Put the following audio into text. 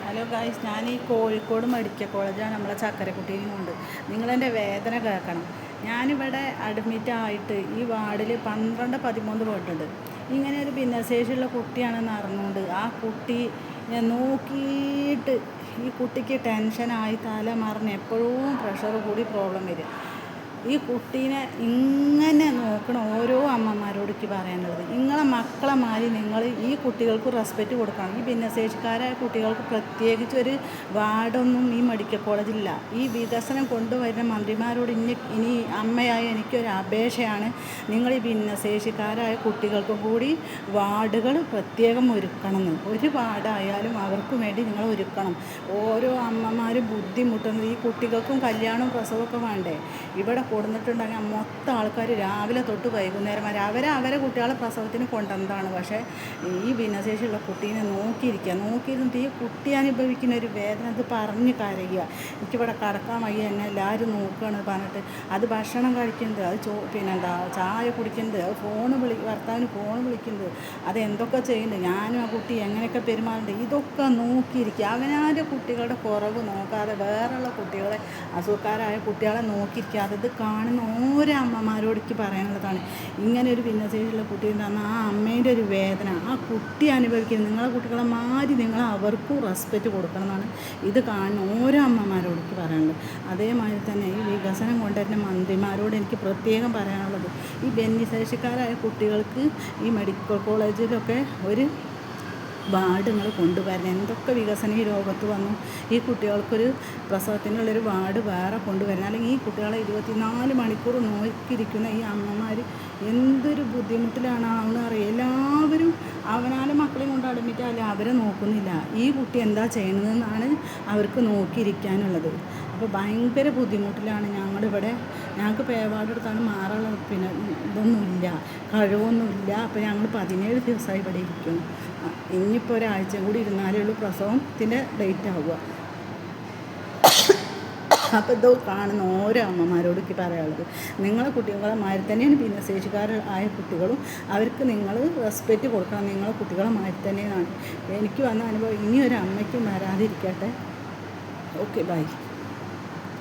Hello guys, ഞാൻ ഈ Kozhikode medical കോളേജാണ് നമ്മളെ ചക്കരക്കുട്ടിയിലും കൊണ്ട്. നിങ്ങളെൻ്റെ വേദന കേൾക്കണം. ഞാനിവിടെ അഡ്മിറ്റായിട്ട് ഈ വാർഡിൽ 12-13 പോയിട്ടുണ്ട്. ഇങ്ങനെ ഒരു ഭിന്നശേഷിയുള്ള കുട്ടിയാണെന്ന് അറിഞ്ഞുകൊണ്ട് ആ കുട്ടി നോക്കിയിട്ട് ഈ കുട്ടിക്ക് ടെൻഷനായി തല മറിഞ്ഞ് എപ്പോഴും പ്രഷർ കൂടി പ്രോബ്ലം വരും. ഈ കുട്ടീനെ ഇങ്ങനെ നോക്കണം ഓരോ അമ്മമാരോടേക്ക് പറയാനുള്ളത്, നിങ്ങളെ മക്കളെ മാതിരി നിങ്ങൾ ഈ കുട്ടികൾക്ക് റെസ്പെക്റ്റ് കൊടുക്കണം. ഈ ഭിന്നശേഷിക്കാരായ കുട്ടികൾക്ക് പ്രത്യേകിച്ച് ഒരു വാർഡൊന്നും ഈ മെഡിക്കൽ കോളേജില്ല. ഈ വികസനം കൊണ്ടുവരുന്ന മന്ത്രിമാരോട് ഇനി അമ്മയായ എനിക്കൊരു അപേക്ഷയാണ്, നിങ്ങൾ ഈ ഭിന്നശേഷിക്കാരായ കുട്ടികൾക്കും കൂടി വാർഡുകൾ പ്രത്യേകം ഒരുക്കണമെന്ന്. ഒരു വാർഡായാലും അവർക്കും വേണ്ടി നിങ്ങൾ ഒരുക്കണം. ഓരോ അമ്മമാരും ബുദ്ധിമുട്ടുന്നത്, ഈ കുട്ടികൾക്കും കല്യാണവും പ്രസവമൊക്കെ വേണ്ടേ. ഇവിടെ കൊടുത്തിട്ടുണ്ടെങ്കിൽ മൊത്തം ആൾക്കാർ രാവിലെ തൊട്ട് വൈകുന്നേരം വരെ അവരെ കുട്ടികളെ പ്രസവത്തിന് കൊണ്ടുവന്നതാണ്. പക്ഷേ ഈ ഭിന്നശേഷിയുള്ള കുട്ടീനെ നോക്കിയിരുന്നിട്ട് ഈ കുട്ടി അനുഭവിക്കുന്ന ഒരു വേദന അത് പറഞ്ഞ് കരയുക. എനിക്കിവിടെ കടക്കാൻ വയ്യ, എന്നെ എല്ലാവരും നോക്കുകയാണ് പറഞ്ഞിട്ട് അത് ഭക്ഷണം കഴിക്കുന്നത്, അത് പിന്നെന്താ ചായ കുടിക്കുന്നത്, അത് ഭർത്താവിന് ഫോൺ വിളിക്കുന്നത്, അത് എന്തൊക്കെ ചെയ്യുന്നുണ്ട്, ഞാനും ആ കുട്ടി എങ്ങനെയൊക്കെ പെരുമാറുന്നുണ്ട്, ഇതൊക്കെ നോക്കിയിരിക്കുക. അവനാൻ്റെ കുട്ടികളുടെ കുറവ് നോക്കാതെ വേറെയുള്ള കുട്ടികളെ, അസുഖക്കാരായ കുട്ടികളെ നോക്കിയിരിക്കാതെ ഇത് കാണുന്ന ഓരോ അമ്മമാരോടേക്ക് പറയാനുള്ളതാണ്. ഇങ്ങനെ ഒരു ഭിന്നശേഷിയുള്ള കുട്ടി ഉണ്ടാകുന്ന ആ അമ്മേൻ്റെ ഒരു വേദന ആ കുട്ടി അനുഭവിക്കുന്നത്. നിങ്ങളെ കുട്ടികളെ മാറി നിങ്ങൾ അവർക്കും റെസ്പെക്റ്റ് കൊടുക്കണം എന്നാണ് ഇത് കാണുന്ന ഓരോ അമ്മമാരോടേക്ക് പറയാനുള്ളത്. അതേമാതിരി തന്നെ ഈ വികസനം കൊണ്ടുവരുന്ന മന്ത്രിമാരോട് എനിക്ക് പ്രത്യേകം പറയാനുള്ളത്, ഈ ഭിന്നശേഷിക്കാരായ കുട്ടികൾക്ക് ഈ മെഡിക്കൽ കോളേജിലൊക്കെ ഒരു വാർഡ് നിങ്ങൾ കൊണ്ടുവരണം. എന്തൊക്കെ വികസനം ഈ ലോകത്ത് വന്നു, ഈ കുട്ടികൾക്കൊരു പ്രസവത്തിനുള്ളൊരു വാർഡ് വേറെ കൊണ്ടുവരണം. അല്ലെങ്കിൽ ഈ കുട്ടികളെ 24 മണിക്കൂർ നോക്കിയിരിക്കുന്ന ഈ അമ്മമാർ എന്തൊരു ബുദ്ധിമുട്ടിലാണെന്ന് അറിയാം. എല്ലാവരും അവനാലെ മക്കളെയും കൊണ്ട് അഡ്മിറ്റായാലും അവരെ നോക്കുന്നില്ല. ഈ കുട്ടി എന്താ ചെയ്യണതെന്നാണ് അവർക്ക് നോക്കിയിരിക്കാനുള്ളത്. അപ്പോൾ ഭയങ്കര ബുദ്ധിമുട്ടിലാണ് ഞങ്ങളിവിടെ. ഞങ്ങൾക്ക് പേവാർഡ് എടുത്താണ് മാറാനുള്ള ഇതൊന്നുമില്ല, കഴിവൊന്നുമില്ല. അപ്പോൾ ഞങ്ങൾ 17 ദിവസമായി ഇവിടെ ഇരിക്കുന്നു. ഇനിയിപ്പോൾ ഒരാഴ്ചയും കൂടി ഇരുന്നാലേ ഉള്ളൂ പ്രസവത്തിൻ്റെ ഡേറ്റ് ആവുക. അപ്പോൾ ഇത് കാണുന്ന ഓരോ അമ്മമാരോടൊക്കെ പറയാനുള്ളത്, നിങ്ങളെ കുട്ടികളെ മാതിരി തന്നെയാണ് ഭിന്നശേഷിക്കാരായ കുട്ടികളും, അവർക്ക് നിങ്ങൾ റെസ്പെക്റ്റ് കൊടുക്കണം. നിങ്ങളെ കുട്ടികളെ മാതിരി തന്നെയാണ്. എനിക്ക് വന്ന അനുഭവം ഇനിയൊരു അമ്മയ്ക്കും വരാതിരിക്കട്ടെ. Okay, by.